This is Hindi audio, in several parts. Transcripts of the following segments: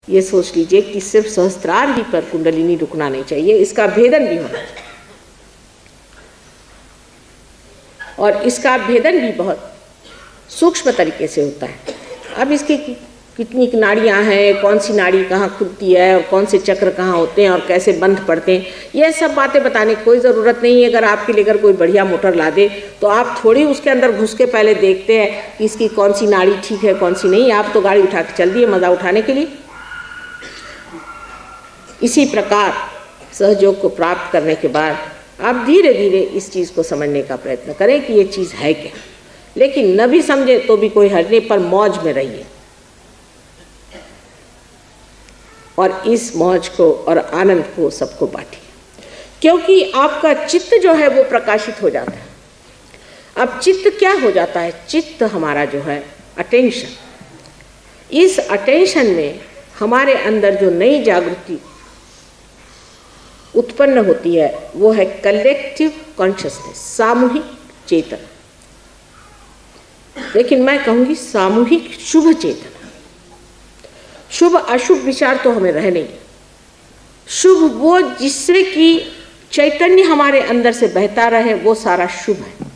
ये सोच लीजिए कि सिर्फ सहस्त्रार ही पर कुंडलिनी रुकना नहीं चाहिए, इसका भेदन भी होना चाहिए। और इसका भेदन भी बहुत सूक्ष्म तरीके से होता है। अब इसकी कितनी नाड़ियाँ हैं, कौन सी नाड़ी कहाँ खुलती है और कौन से चक्र कहाँ होते हैं और कैसे बंध पड़ते हैं, ये सब बातें बताने की कोई ज़रूरत नहीं है। अगर आपके लिए अगर कोई बढ़िया मोटर ला दे तो आप थोड़ी उसके अंदर घुस के पहले देखते हैं कि इसकी कौन सी नाड़ी ठीक है कौन सी नहीं। आप तो गाड़ी उठा के चल दिए मज़ा उठाने के लिए। इसी प्रकार सहयोग को प्राप्त करने के बाद आप धीरे धीरे इस चीज़ को समझने का प्रयत्न करें कि ये चीज़ है क्या, लेकिन न भी समझे तो भी कोई हर्ज नहीं, पर मौज में रहिए और इस मौज को और आनंद को सबको बांटिए, क्योंकि आपका चित्त जो है वो प्रकाशित हो जाता है। अब चित्त क्या हो जाता है? चित्त हमारा जो है अटेंशन, इस अटेंशन में हमारे अंदर जो नई जागृति उत्पन्न होती है वो है कलेक्टिव कॉन्शियसनेस, सामूहिक चेतना। लेकिन मैं कहूँगी सामूहिक शुभ चेतना। शुभ अशुभ विचार तो हमें रह नहीं। शुभ वो जिससे कि चैतन्य हमारे अंदर से बहता रहे, वो सारा शुभ है।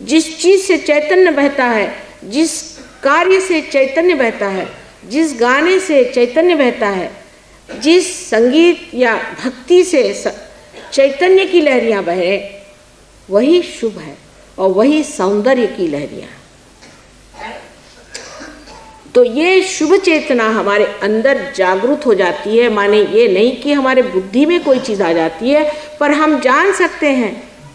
जिस चीज़ से चैतन्य बहता है, जिस कार्य से चैतन्य बहता है, जिस गाने से चैतन्य बहता है, जिस संगीत या भक्ति से चैतन्य की लहरियाँ बहे, वही शुभ है और वही सौंदर्य की लहरियाँ। तो ये शुभ चेतना हमारे अंदर जागृत हो जाती है। माने ये नहीं कि हमारे बुद्धि में कोई चीज़ आ जाती है, पर हम जान सकते हैं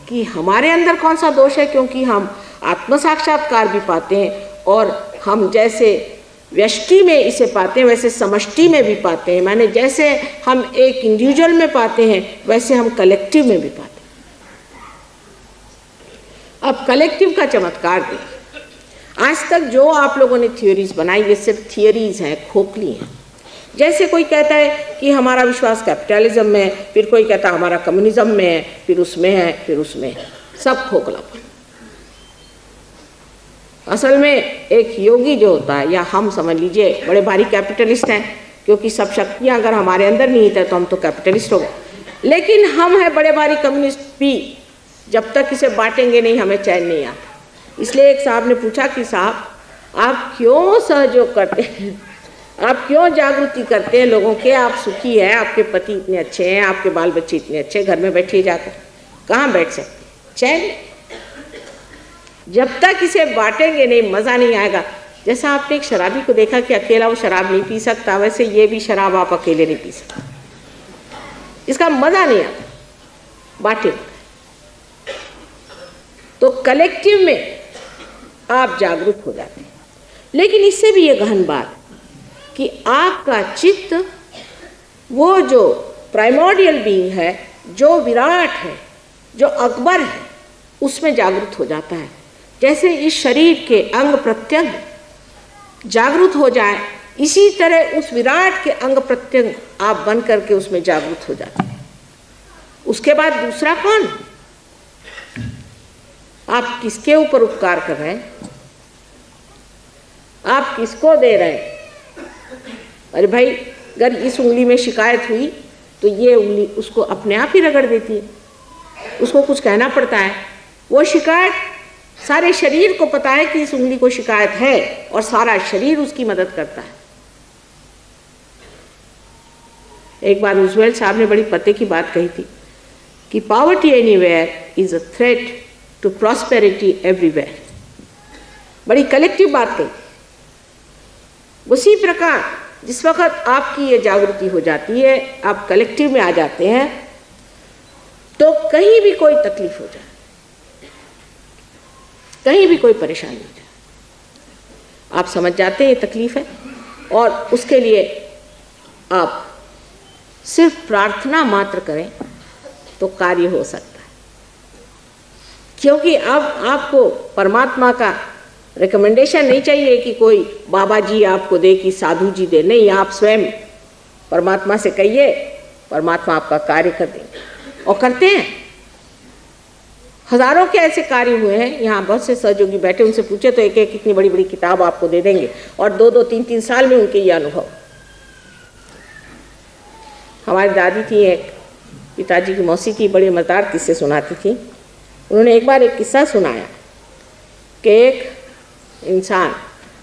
कि हमारे अंदर कौन सा दोष है, क्योंकि हम आत्म साक्षात्कार भी पाते हैं और हम जैसे व्यष्टि में इसे पाते हैं वैसे समष्टि में भी पाते हैं। माने जैसे हम एक इंडिविजुअल में पाते हैं वैसे हम कलेक्टिव में भी पाते हैं। अब कलेक्टिव का चमत्कार देखिए। आज तक जो आप लोगों ने थियोरीज बनाई ये सिर्फ थियोरीज हैं, खोखली हैं। जैसे कोई कहता है कि हमारा विश्वास कैपिटलिज्म में है, फिर कोई कहता है हमारा कम्युनिज्म में है, फिर उसमें है, फिर उसमें है, सब खोखलापन। असल में एक योगी जो होता है, या हम समझ लीजिए बड़े भारी कैपिटलिस्ट हैं, क्योंकि सब शक्तियाँ अगर हमारे अंदर नहीं है तो हम तो कैपिटलिस्ट हो गए। लेकिन हम हैं बड़े भारी कम्युनिस्ट भी, जब तक इसे बांटेंगे नहीं हमें चैन नहीं आता। इसलिए एक साहब ने पूछा कि साहब आप क्यों सहयोग करते हैं, आप क्यों जागृति करते हैं लोगों के, आप सुखी हैं, आपके पति इतने अच्छे हैं, आपके बाल बच्चे इतने अच्छे, घर में बैठिए जाकर। कहाँ बैठ सकते, चैन। जब तक इसे बांटेंगे नहीं मज़ा नहीं आएगा। जैसा आपने एक शराबी को देखा कि अकेला वो शराब नहीं पी सकता, वैसे ये भी शराब आप अकेले नहीं पी सकते, इसका मज़ा नहीं आता, बांटे। तो कलेक्टिव में आप जागरूक हो जाते हैं। लेकिन इससे भी ये गहन बात कि आपका चित्त वो जो प्राइमोर्डियल बीइंग है, जो विराट है, जो अकबर है, उसमें जागरूक हो जाता है। जैसे इस शरीर के अंग प्रत्यंग जागरूक हो जाए, इसी तरह उस विराट के अंग प्रत्यंग आप बन करके उसमें जागरूक हो जाते हैं। उसके बाद दूसरा कौन? आप किसके ऊपर उपकार कर रहे हैं, आप किसको दे रहे हैं? अरे भाई, अगर इस उंगली में शिकायत हुई तो ये उंगली उसको अपने आप ही रगड़ देती है, उसको कुछ कहना पड़ता है। वो शिकायत सारे शरीर को पता है कि इस उंगली को शिकायत है और सारा शरीर उसकी मदद करता है। एक बार रूजवेल्ट साहब ने बड़ी पते की बात कही थी कि poverty anywhere is a threat to prosperity everywhere. बड़ी कलेक्टिव बात कही। उसी प्रकार जिस वक्त आपकी ये जागृति हो जाती है, आप कलेक्टिव में आ जाते हैं, तो कहीं भी कोई तकलीफ हो जाए, कहीं भी कोई परेशानी हो जाए, आप समझ जाते हैं ये तकलीफ है, और उसके लिए आप सिर्फ प्रार्थना मात्र करें तो कार्य हो सकता है। क्योंकि अब आपको परमात्मा का रिकमेंडेशन नहीं चाहिए कि कोई बाबा जी आपको दे कि साधु जी दे, नहीं, आप स्वयं परमात्मा से कहिए, परमात्मा आपका कार्य कर देंगे और करते हैं। हजारों के ऐसे कार्य हुए हैं, यहाँ बहुत से सहयोगी बैठे, उनसे पूछे तो एक एक इतनी बड़ी बड़ी किताब आपको दे देंगे और 2-2, 3-3 साल में उनके ये अनुभव। हमारी दादी थी, एक पिताजी की मौसी थी, बड़े मज़ेदार किस्से सुनाती थी। उन्होंने एक बार एक किस्सा सुनाया कि एक इंसान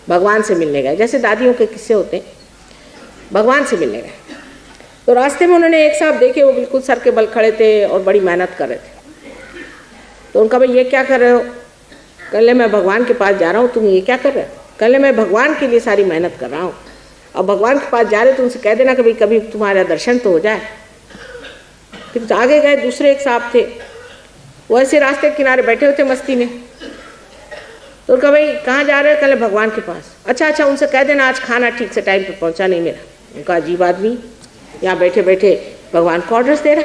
भगवान से मिलने गए, जैसे दादियों के किस्से होते हैं, भगवान से मिलने गए। तो रास्ते में उन्होंने एक साहब देखे, वो बिल्कुल सर के बल खड़े थे और बड़ी मेहनत कर रहे थे। तो उनका, भाई ये क्या कर रहे हो? कल मैं भगवान के पास जा रहा हूँ, तुम ये क्या कर रहे हो? कल मैं भगवान के लिए सारी मेहनत कर रहा हूँ। अब भगवान के पास जा रहे तो उनसे कह देना कि भाई कभी तुम्हारा दर्शन तो हो जाए। फिर आगे गए, दूसरे एक साहब थे, वो ऐसे रास्ते के किनारे बैठे हुए थे मस्ती में। तो उनका, भाई कहाँ जा रहे हो? कल भगवान के पास। अच्छा, उनसे कह देना आज खाना ठीक से टाइम पर पहुँचा नहीं मेरा। उनका, अजीब आदमी, यहाँ बैठे बैठे भगवान को ऑर्डर्स दे रहा।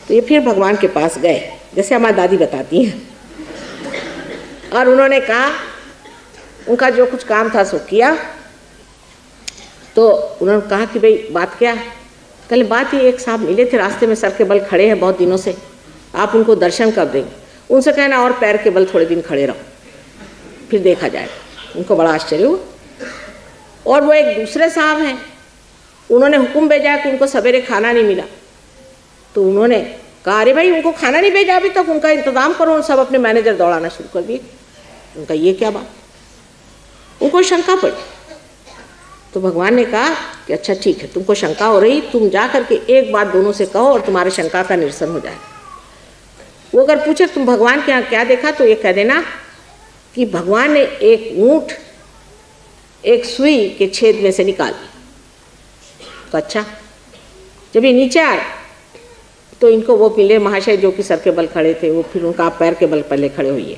तो ये फिर भगवान के पास गए, जैसे हमारी दादी बताती हैं, और उन्होंने कहा, उनका जो कुछ काम था सो किया। तो उन्होंने कहा कि भाई बात क्या? कल बात ये, एक साहब मिले थे रास्ते में, सर के बल खड़े हैं बहुत दिनों से, आप उनको दर्शन कर देंगे? उनसे कहना और पैर के बल थोड़े दिन खड़े रहो, फिर देखा जाएगा। उनको बड़ा आश्चर्य हुआ। और वो एक दूसरे साहब हैं, उन्होंने हुक्म भेजा कि उनको सवेरे खाना नहीं मिला। तो उन्होंने कहा, अरे भाई उनको खाना नहीं भेजा अभी तक, उनका इंतज़ाम करो। सब अपने मैनेजर दौड़ाना शुरू कर दिए। उनका, ये क्या बात? उनको शंका पड़ी। तो भगवान ने कहा कि अच्छा ठीक है, तुमको शंका हो रही, तुम जा करके एक बात दोनों से कहो और तुम्हारे शंका का निरसन हो जाएगा। वो अगर पूछे तुम भगवान के यहाँ क्या देखा, तो ये कह देना कि भगवान ने एक ऊँट एक सुई के छेद में से निकाल दी। तो अच्छा, जब ये नीचे आए तो इनको वो मिले महाशय जो कि सर के बल खड़े थे, वो फिर उनका, आप पैर के बल पहले खड़े हुई।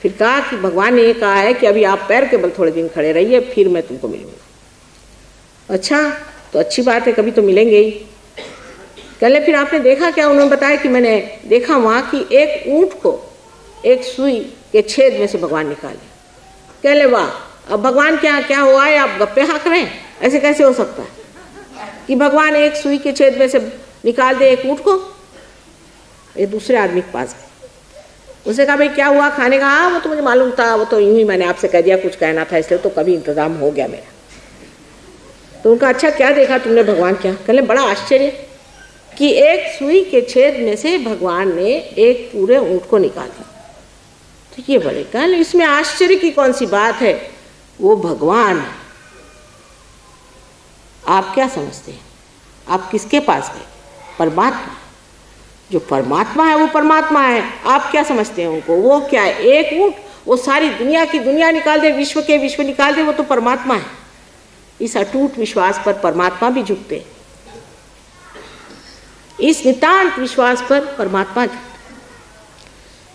फिर कहा कि भगवान ने ये कहा है कि अभी आप पैर के बल थोड़े दिन खड़े रहिए, फिर मैं तुमको मिलूंगा। अच्छा, तो अच्छी बात है, कभी तो मिलेंगे ही। कहले फिर आपने देखा क्या? उन्होंने बताया कि मैंने देखा वहाँ कि एक ऊँट को एक सुई के छेद में से भगवान निकाले। कहले वाह, अब भगवान के यहाँ क्या हुआ है? आप गप्पे हाँक रहे हैं? ऐसे कैसे हो सकता है कि भगवान एक सुई के छेद में से निकाल दे एक ऊँट को? ये दूसरे आदमी के पास गए, उसे कहा, भाई क्या हुआ खाने का? हाँ वो तो मुझे मालूम था, वो तो यूं ही मैंने आपसे कह दिया, कुछ कहना था इसलिए, तो कभी इंतज़ाम हो गया मेरा। तो उनका, अच्छा क्या देखा तुमने भगवान क्या? कहले बड़ा आश्चर्य कि एक सुई के छेद में से भगवान ने एक पूरे ऊँट को निकाल दिया। तो ये बड़े, कहले इसमें आश्चर्य की कौन सी बात है? वो भगवान है। आप क्या समझते हैं? आप किसके पास गए? परमात्मा। जो परमात्मा है वो परमात्मा है। आप क्या समझते हैं उनको? वो क्या है? एक ऊँट वो सारी दुनिया की दुनिया निकाल दे, विश्व के विश्व निकाल दे, वो तो परमात्मा है। इस अटूट विश्वास पर परमात्मा भी झुकते हैं, इस नितांत विश्वास पर परमात्मा झुकते।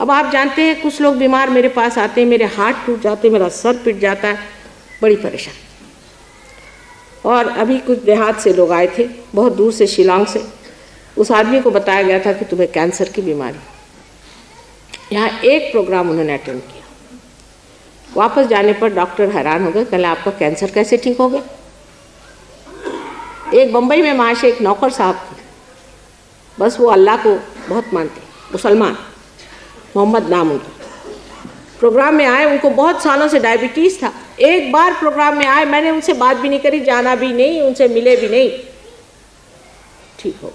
अब आप जानते हैं कुछ लोग बीमार मेरे पास आते हैं, मेरे हाथ टूट जाते, मेरा सर पिट जाता है, बड़ी परेशान। और अभी कुछ देहात से लोग आए थे, बहुत दूर से, शिलांग से। उस आदमी को बताया गया था कि तुम्हें कैंसर की बीमारी। यहाँ एक प्रोग्राम उन्होंने अटेंड किया, वापस जाने पर डॉक्टर हैरान हो गए, कहले आपका कैंसर कैसे ठीक हो गया? एक बम्बई में महाशय एक नौकर साहब थे, बस वो अल्लाह को बहुत मानते, मुसलमान, मोहम्मद नाम उनका। प्रोग्राम में आए, उनको बहुत सालों से डायबिटीज़ था। एक बार प्रोग्राम में आए, मैंने उनसे बात भी नहीं करी, जाना भी नहीं, उनसे मिले भी नहीं, ठीक हो।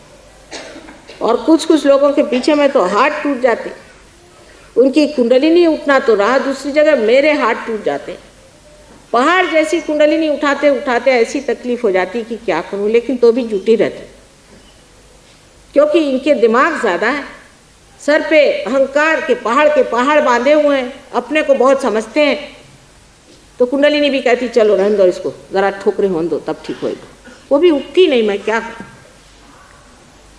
और कुछ कुछ लोगों के पीछे में तो हाथ टूट जाते, उनकी कुंडलिनी उठना तो रहा दूसरी जगह, मेरे हाथ टूट जाते। पहाड़ जैसी कुंडलिनी उठाते उठाते ऐसी तकलीफ हो जाती कि क्या करूं, लेकिन तो भी जुटी रहती, क्योंकि इनके दिमाग ज़्यादा है, सर पे अहंकार के पहाड़ बांधे हुए हैं, अपने को बहुत समझते हैं। तो कुंडलिनी भी कहती चलो रहने दो इसको, ज़रा ठोकरे होने दो तब ठीक होएगा। वो भी उठती नहीं, मैं क्या करूं।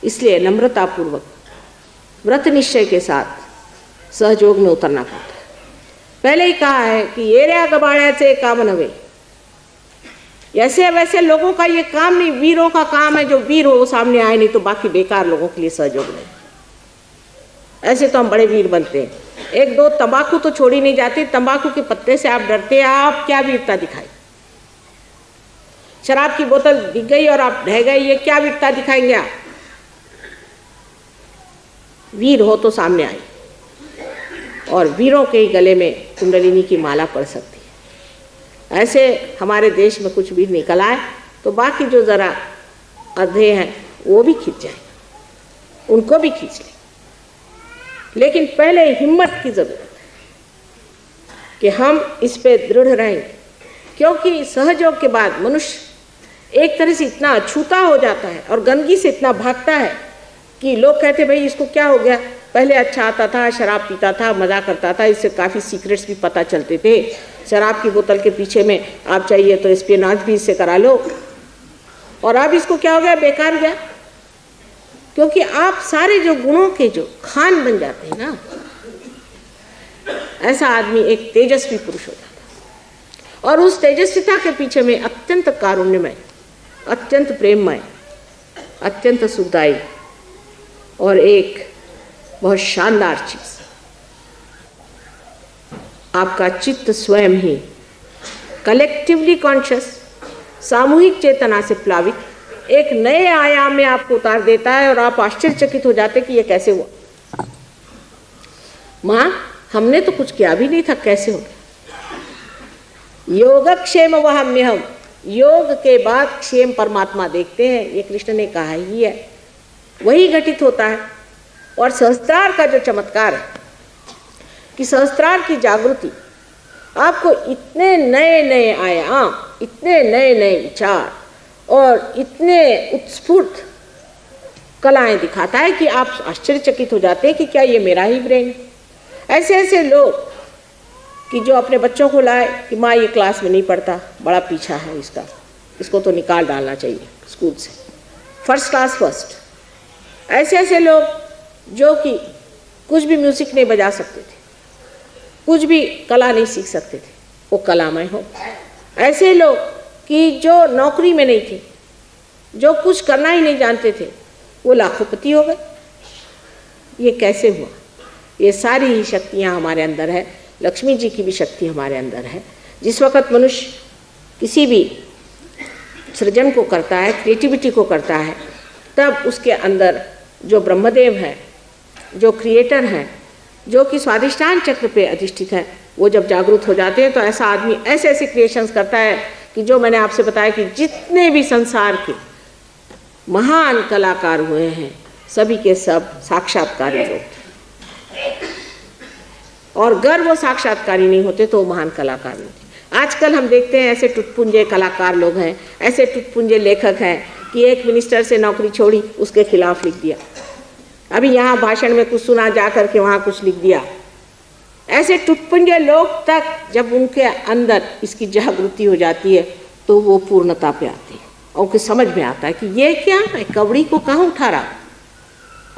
इसलिए नम्रतापूर्वक व्रत निश्चय के साथ सहयोग में उतरना पड़ता है। पहले ही कहा है कि ये रे गबाड़े काम नवे, ऐसे वैसे लोगों का ये काम नहीं, वीरों का काम है। जो वीर हो वो सामने आए, नहीं तो बाकी बेकार लोगों के लिए सहयोग नहीं। ऐसे तो हम बड़े वीर बनते हैं। एक दो तंबाकू तो छोड़ी नहीं जाती, तंबाकू के पत्ते से आप डरते हैं, आप क्या वीरता दिखाई। शराब की बोतल दिख गई और आप ढह गए, ये क्या वीरता दिखाएंगे आप। वीर हो तो सामने आए, और वीरों के ही गले में कुंडलिनी की माला पड़ सकती है। ऐसे हमारे देश में कुछ वीर निकल आए तो बाकी जो ज़रा अधे हैं वो भी खींच जाएंगे, उनको भी खींच लें। लेकिन पहले हिम्मत की जरूरत है कि हम इस पे दृढ़ रहेंगे, क्योंकि सहयोग के बाद मनुष्य एक तरह से इतना अछूता हो जाता है और गंदगी से इतना भागता है कि लोग कहते भाई इसको क्या हो गया, पहले अच्छा आता था, शराब पीता था, मज़ा करता था, इससे काफ़ी सीक्रेट्स भी पता चलते थे, शराब की बोतल के पीछे में आप चाहिए तो एस्पियोनाज भी इससे करा लो, और अब इसको क्या हो गया, बेकार गया। क्योंकि आप सारे जो गुणों के जो खान बन जाते हैं ना, ऐसा आदमी एक तेजस्वी पुरुष हो जाता है। और उस तेजस्विता के पीछे में अत्यंत कारुण्यमय, अत्यंत प्रेममय, अत्यंत सुखदायी और एक बहुत शानदार चीज, आपका चित्त स्वयं ही कलेक्टिवली कॉन्शियस, सामूहिक चेतना से प्लावित एक नए आयाम में आपको उतार देता है और आप आश्चर्यचकित हो जाते कि ये कैसे हुआ। माँ, हमने तो कुछ किया भी नहीं था, कैसे हो गया। योगक्षेम वहम्यहम्, योग के बाद क्षेम परमात्मा देखते हैं, ये कृष्ण ने कहा ही है, वही घटित होता है। और सहस्त्रार का जो चमत्कार है कि सहस्त्रार की जागृति आपको इतने नए नए आयाम, इतने नए नए विचार और इतने उत्स्फूर्त कलाएं दिखाता है कि आप आश्चर्यचकित हो जाते हैं कि क्या ये मेरा ही ब्रेन है। ऐसे ऐसे लोग कि जो अपने बच्चों को लाए कि माँ ये क्लास में नहीं पढ़ता, बड़ा पीछा है इसका, इसको तो निकाल डालना चाहिए स्कूल से, फर्स्ट क्लास फर्स्ट। ऐसे ऐसे लोग जो कि कुछ भी म्यूजिक नहीं बजा सकते थे, कुछ भी कला नहीं सीख सकते थे, वो कलामय हो। ऐसे लोग कि जो नौकरी में नहीं थे, जो कुछ करना ही नहीं जानते थे, वो लाखोंपति हो गए। ये कैसे हुआ? ये सारी ही शक्तियाँ हमारे अंदर है, लक्ष्मी जी की भी शक्ति हमारे अंदर है। जिस वक्त मनुष्य किसी भी सृजन को करता है, क्रिएटिविटी को करता है, तब उसके अंदर जो ब्रह्मदेव है, जो क्रिएटर हैं, जो कि स्वादिष्टान चक्र पे अधिष्ठित है, वो जब जागरूक हो जाते हैं तो ऐसा आदमी ऐसे ऐसे क्रिएशंस करता है कि जो मैंने आपसे बताया कि जितने भी संसार के महान कलाकार हुए हैं, सभी के सब साक्षात्कारी लोग थे। और अगर वो साक्षात्कारी नहीं होते तो वो महान कलाकार नहीं थे। आजकल हम देखते हैं ऐसे टुटपुंजे कलाकार लोग हैं, ऐसे टुटपुंजे लेखक हैं कि एक मिनिस्टर से नौकरी छोड़ी, उसके खिलाफ लिख दिया, अभी यहाँ भाषण में कुछ सुना, जा करके वहाँ कुछ लिख दिया। ऐसे टुटपुंजे लोग तक जब उनके अंदर इसकी जागृति हो जाती है तो वो पूर्णता पे आती है और उनको समझ में आता है कि ये क्या, मैं कवड़ी को कहाँ उठा रहा हूँ,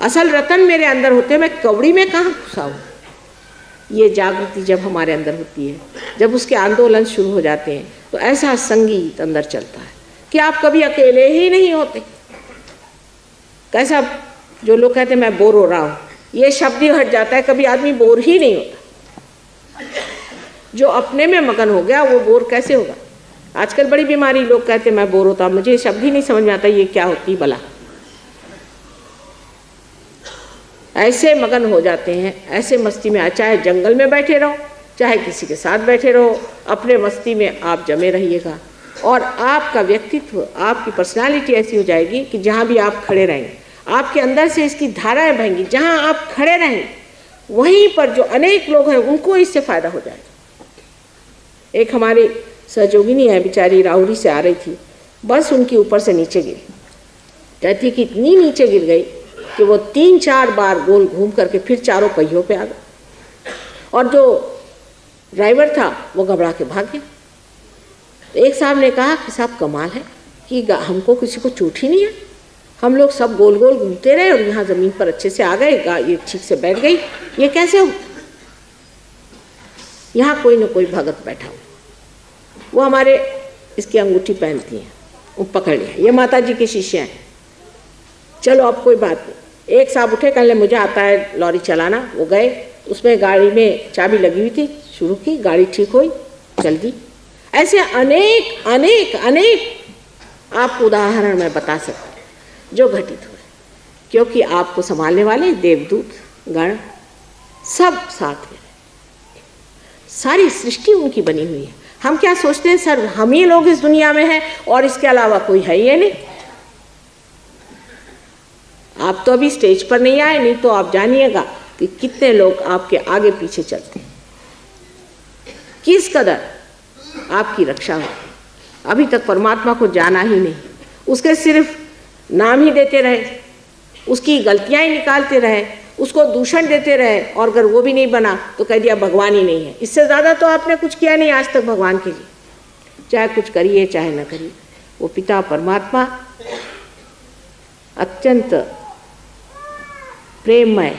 असल रतन मेरे अंदर होते, मैं कवड़ी में कहाँ घुसा हूँ। ये जागृति जब हमारे अंदर होती है, जब उसके आंदोलन शुरू हो जाते हैं, तो ऐसा संगीत अंदर चलता है कि आप कभी अकेले ही नहीं होते। कैसा, जो लोग कहते हैं मैं बोर हो रहा हूँ, ये शब्द ही हट जाता है, कभी आदमी बोर ही नहीं होता। जो अपने में मगन हो गया वो बोर कैसे होगा। आजकल बड़ी बीमारी, लोग कहते हैं मैं बोर होता, मुझे शब्द ही नहीं समझ में आता ये क्या होती भला। ऐसे मगन हो जाते हैं, ऐसे मस्ती में, चाहे जंगल में बैठे रहो, चाहे किसी के साथ बैठे रहो, अपने मस्ती में आप जमे रहिएगा और आपका व्यक्तित्व, आपकी पर्सनालिटी ऐसी हो जाएगी कि जहाँ भी आप खड़े रहेंगे, आपके अंदर से इसकी धाराएं बहेंगी। जहाँ आप खड़े रहेंगे वहीं पर जो अनेक लोग हैं उनको इससे फायदा हो जाएगा। एक हमारी सहयोगिनी है, बेचारी राहुरी से आ रही थी, बस उनकी ऊपर से नीचे गिरी, कहती कि इतनी नीचे गिर गई कि वो 3-4 बार गोल घूम करके फिर चारों पहियों पे आ गए और जो ड्राइवर था वो घबरा के भाग गया। एक साहब ने कहा कि साहब कमाल है कि हमको किसी को चोट ही नहीं है, हम लोग सब गोल गोल घूमते रहे और यहाँ ज़मीन पर अच्छे से आ गए, ये ठीक से बैठ गई, ये कैसे हो। यहाँ कोई न कोई भगत बैठा हो, वो हमारे इसकी अंगूठी पहनती हैं, वो पकड़ लिया, ये माता जी के शिष्य हैं। चलो अब कोई बात नहीं। एक साहब उठे, कहने मुझे आता है लॉरी चलाना, वो गए, उसमें गाड़ी में चाबी लगी हुई थी, शुरू की, गाड़ी ठीक हुई, चल दी। ऐसे अनेक अनेक अनेक आपको उदाहरण मैं बता सकती जो घटित हुए, क्योंकि आपको संभालने वाले देवदूत गण सब साथ में, सारी सृष्टि उनकी बनी हुई है। हम क्या सोचते हैं सर हम ही लोग इस दुनिया में हैं और इसके अलावा कोई है ही नहीं। आप तो अभी स्टेज पर नहीं आए, नहीं तो आप जानिएगा कि कितने लोग आपके आगे पीछे चलते हैं, किस कदर आपकी रक्षा हो। अभी तक परमात्मा को जाना ही नहीं, उसके सिर्फ नाम ही देते रहे, उसकी गलतियां ही निकालते रहे, उसको दूषण देते रहे, और अगर वो भी नहीं बना तो कह दिया भगवान ही नहीं है। इससे ज़्यादा तो आपने कुछ किया नहीं आज तक भगवान के लिए, चाहे कुछ करिए चाहे न करिए। वो पिता परमात्मा अत्यंत प्रेममय,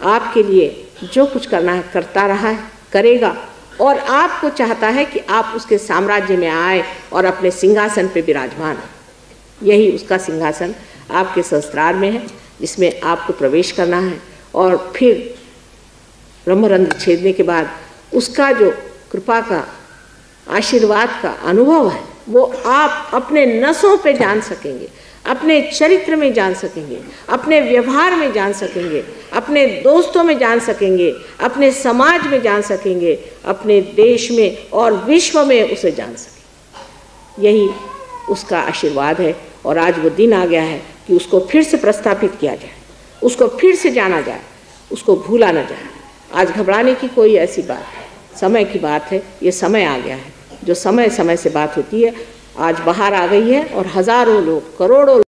आपके लिए जो कुछ करना है करता रहा है, करेगा, और आपको चाहता है कि आप उसके साम्राज्य में आए और अपने सिंहासन पे विराजमान हो। यही उसका सिंहासन आपके सहस्त्रार में है, जिसमें आपको प्रवेश करना है, और फिर ब्रह्मरंध्र छेदने के बाद उसका जो कृपा का, आशीर्वाद का अनुभव है वो आप अपने नसों पे जान सकेंगे, अपने चरित्र में जान सकेंगे, अपने व्यवहार में जान सकेंगे, अपने दोस्तों में जान सकेंगे, अपने समाज में जान सकेंगे, अपने देश में और विश्व में उसे जान सकेंगे। यही उसका आशीर्वाद है। और आज वो दिन आ गया है कि उसको फिर से प्रस्थापित किया जाए, उसको फिर से जाना जाए, उसको भूला न जाए। आज घबराने की कोई ऐसी बात नहीं, समय की बात है, ये समय आ गया है। जो समय समय से बात होती है आज बाहर आ गई है, और हजारों लोग, करोड़ों